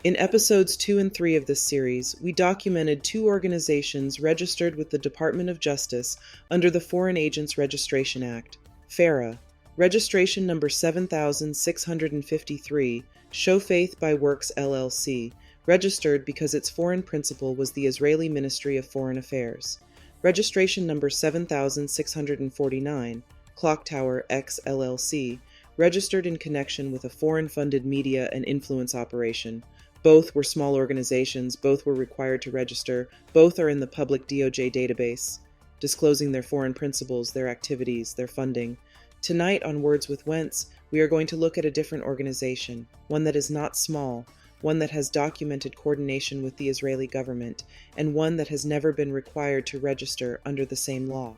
In episodes 2 and 3 of this series, we documented two organizations registered with the Department of Justice under the Foreign Agents Registration Act. FARA, registration number 7653, Show Faith by Works LLC, registered because its foreign principal was the Israeli Ministry of Foreign Affairs. Registration number 7649, Clock Tower X LLC, registered in connection with a foreign-funded media and influence operation. Both were small organizations, both were required to register, both are in the public DOJ database, disclosing their foreign principals, their activities, their funding. Tonight on Words with Wentz, we are going to look at a different organization, one that is not small, one that has documented coordination with the Israeli government, and one that has never been required to register under the same law.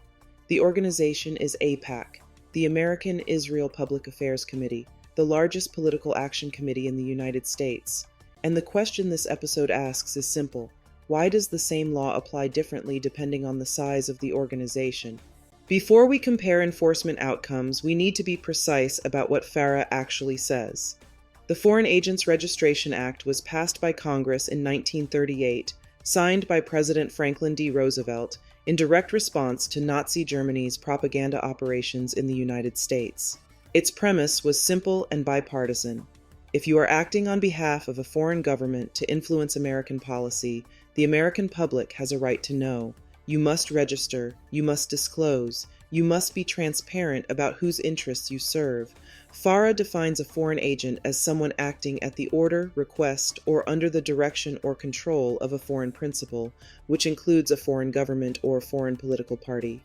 The organization is AIPAC, the American Israel Public Affairs Committee, the largest political action committee in the United States. And the question this episode asks is simple: why does the same law apply differently depending on the size of the organization? Before we compare enforcement outcomes, we need to be precise about what FARA actually says. The Foreign Agents Registration Act was passed by Congress in 1938, signed by President Franklin D. Roosevelt, in direct response to Nazi Germany's propaganda operations in the United States. Its premise was simple and bipartisan. If you are acting on behalf of a foreign government to influence American policy, the American public has a right to know. You must register, you must disclose, you must be transparent about whose interests you serve. FARA defines a foreign agent as someone acting at the order, request, or under the direction or control of a foreign principal, which includes a foreign government or foreign political party.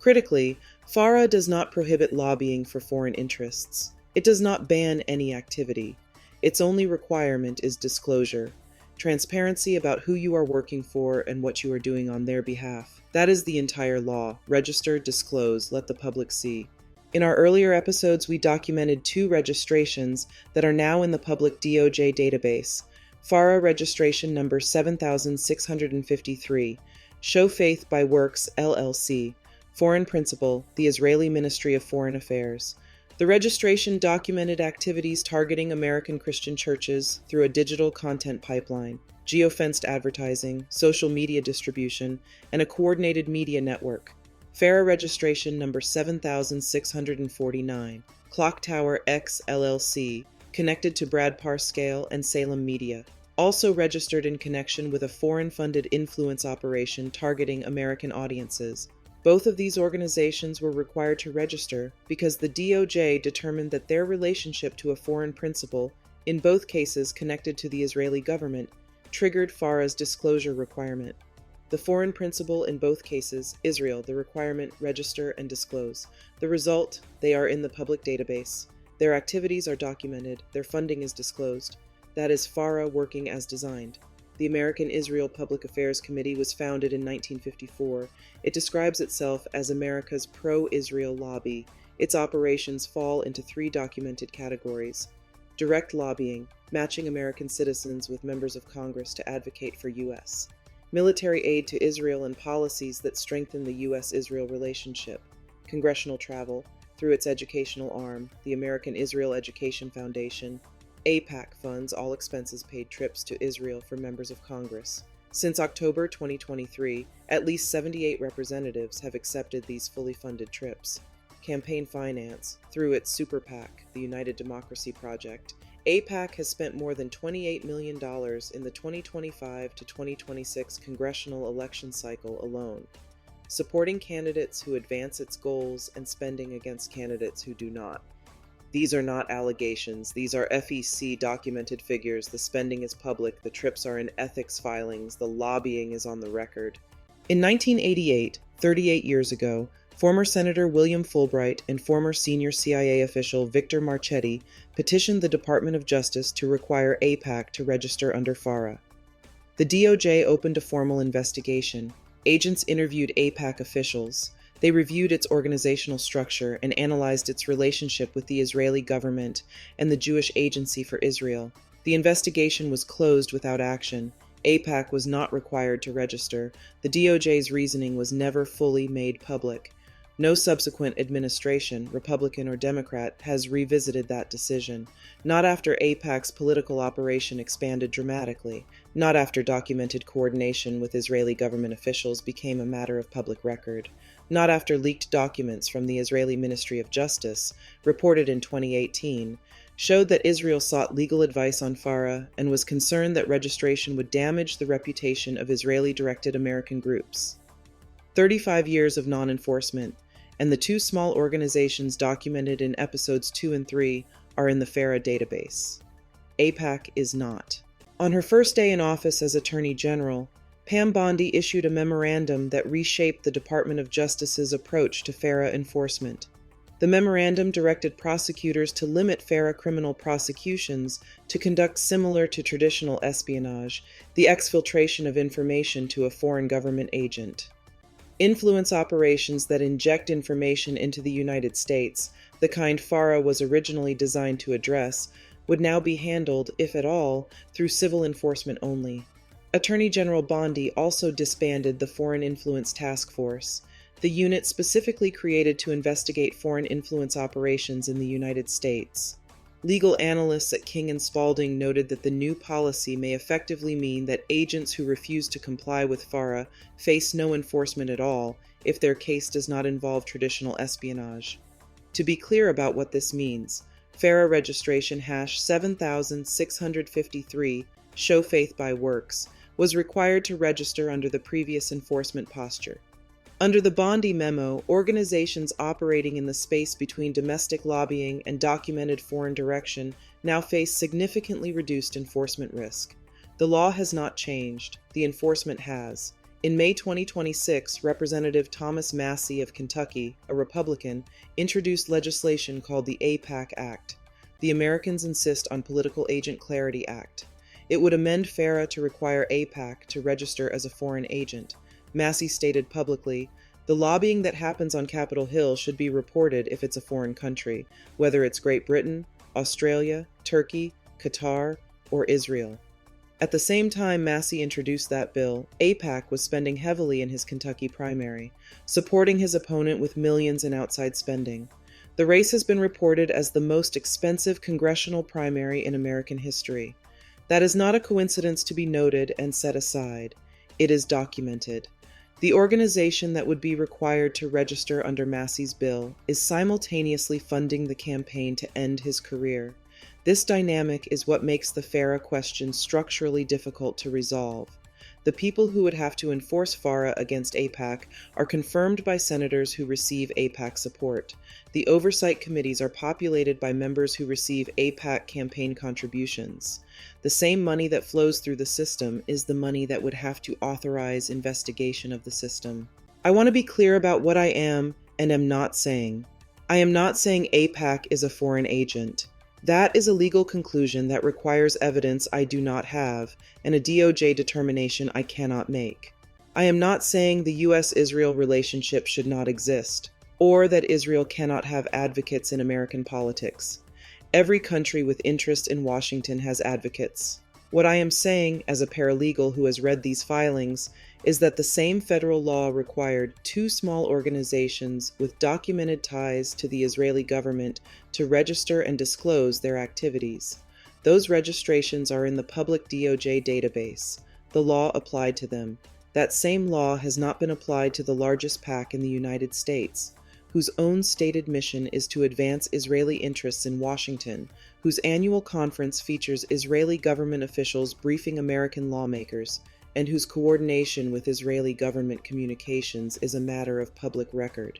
Critically, FARA does not prohibit lobbying for foreign interests. It does not ban any activity. Its only requirement is disclosure, transparency about who you are working for and what you are doing on their behalf. That is the entire law. Register, disclose, let the public see. In our earlier episodes, we documented two registrations that are now in the public DOJ database. FARA registration number 7653, Show Faith by Works LLC, Foreign Principal, the Israeli Ministry of Foreign Affairs. The registration documented activities targeting American Christian churches through a digital content pipeline, geofenced advertising, social media distribution, and a coordinated media network. FARA registration number 7649, Clock Tower X LLC, connected to Brad Parscale and Salem Media, also registered in connection with a foreign-funded influence operation targeting American audiences. Both of these organizations were required to register because the DOJ determined that their relationship to a foreign principal, in both cases connected to the Israeli government, triggered FARA's disclosure requirement. The foreign principal in both cases, Israel, the requirement register and disclose. The result, they are in the public database. Their activities are documented, their funding is disclosed. That is FARA working as designed. The American Israel Public Affairs Committee was founded in 1954. It describes itself as America's pro-Israel lobby. Its operations fall into three documented categories: direct lobbying, matching American citizens with members of Congress to advocate for U.S. military aid to Israel and policies that strengthen the U.S.-Israel relationship, congressional travel, through its educational arm, the American Israel Education Foundation. AIPAC funds all expenses paid trips to Israel for members of Congress. Since October 2023, at least 78 representatives have accepted these fully funded trips. Campaign finance, through its Super PAC, the United Democracy Project, AIPAC has spent more than $28 million in the 2025 to 2026 congressional election cycle alone, supporting candidates who advance its goals and spending against candidates who do not. These are not allegations. These are FEC documented figures. The spending is public. The trips are in ethics filings. The lobbying is on the record. In 1988, 38 years ago, former Senator William Fulbright and former senior CIA official Victor Marchetti petitioned the Department of Justice to require AIPAC to register under FARA. The DOJ opened a formal investigation. Agents interviewed AIPAC officials. They reviewed its organizational structure and analyzed its relationship with the Israeli government and the Jewish Agency for Israel. The investigation was closed without action. AIPAC was not required to register. The DOJ's reasoning was never fully made public. No subsequent administration, Republican or Democrat, has revisited that decision, not after AIPAC's political operation expanded dramatically, not after documented coordination with Israeli government officials became a matter of public record, not after leaked documents from the Israeli Ministry of Justice, reported in 2018, showed that Israel sought legal advice on FARA and was concerned that registration would damage the reputation of Israeli-directed American groups. 35 years of non-enforcement, and the two small organizations documented in episodes 2 and 3 are in the FARA database. AIPAC is not. On her first day in office as Attorney General, Pam Bondi issued a memorandum that reshaped the Department of Justice's approach to FARA enforcement. The memorandum directed prosecutors to limit FARA criminal prosecutions to conduct similar to traditional espionage, the exfiltration of information to a foreign government agent. Influence operations that inject information into the United States, the kind FARA was originally designed to address, would now be handled, if at all, through civil enforcement only. Attorney General Bondi also disbanded the Foreign Influence Task Force, the unit specifically created to investigate foreign influence operations in the United States. Legal analysts at King & Spalding noted that the new policy may effectively mean that agents who refuse to comply with FARA face no enforcement at all if their case does not involve traditional espionage. To be clear about what this means, FARA registration #7653, Show Faith by Works, was required to register under the previous enforcement posture. Under the Bondi Memo, organizations operating in the space between domestic lobbying and documented foreign direction now face significantly reduced enforcement risk. The law has not changed. The enforcement has. In May 2026, Representative Thomas Massie of Kentucky, a Republican, introduced legislation called the AIPAC Act, the Americans Insist on Political Agent Clarity Act. It would amend FARA to require AIPAC to register as a foreign agent. Massie stated publicly, "The lobbying that happens on Capitol Hill should be reported if it's a foreign country, whether it's Great Britain, Australia, Turkey, Qatar, or Israel." At the same time Massie introduced that bill, AIPAC was spending heavily in his Kentucky primary, supporting his opponent with millions in outside spending. The race has been reported as the most expensive congressional primary in American history. That is not a coincidence to be noted and set aside. It is documented. The organization that would be required to register under Massie's bill is simultaneously funding the campaign to end his career. This dynamic is what makes the FARA question structurally difficult to resolve. The people who would have to enforce FARA against AIPAC are confirmed by senators who receive AIPAC support. The oversight committees are populated by members who receive AIPAC campaign contributions. The same money that flows through the system is the money that would have to authorize investigation of the system. I want to be clear about what I am and am not saying. I am not saying AIPAC is a foreign agent. That is a legal conclusion that requires evidence I do not have and a DOJ determination I cannot make. I am not saying the U.S.-Israel relationship should not exist, or that Israel cannot have advocates in American politics. Every country with interest in Washington has advocates. What I am saying, as a paralegal who has read these filings, is that the same federal law required two small organizations with documented ties to the Israeli government to register and disclose their activities. Those registrations are in the public DOJ database. The law applied to them. That same law has not been applied to the largest PAC in the United States, whose own stated mission is to advance Israeli interests in Washington, whose annual conference features Israeli government officials briefing American lawmakers, and whose coordination with Israeli government communications is a matter of public record.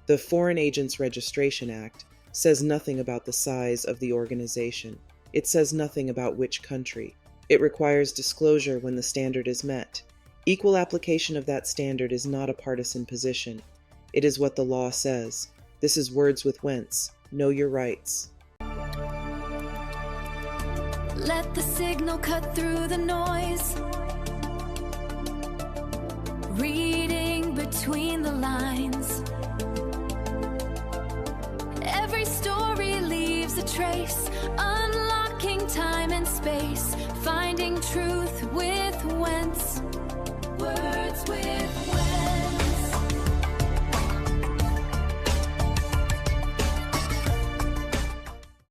The Foreign Agents Registration Act says nothing about the size of the organization. It says nothing about which country. It requires disclosure when the standard is met. Equal application of that standard is not a partisan position. It is what the law says. This is Words with Wentz. Know your rights. Let the signal cut through the noise. Reading between the lines. Every story leaves a trace, unlocking time and space, finding truth.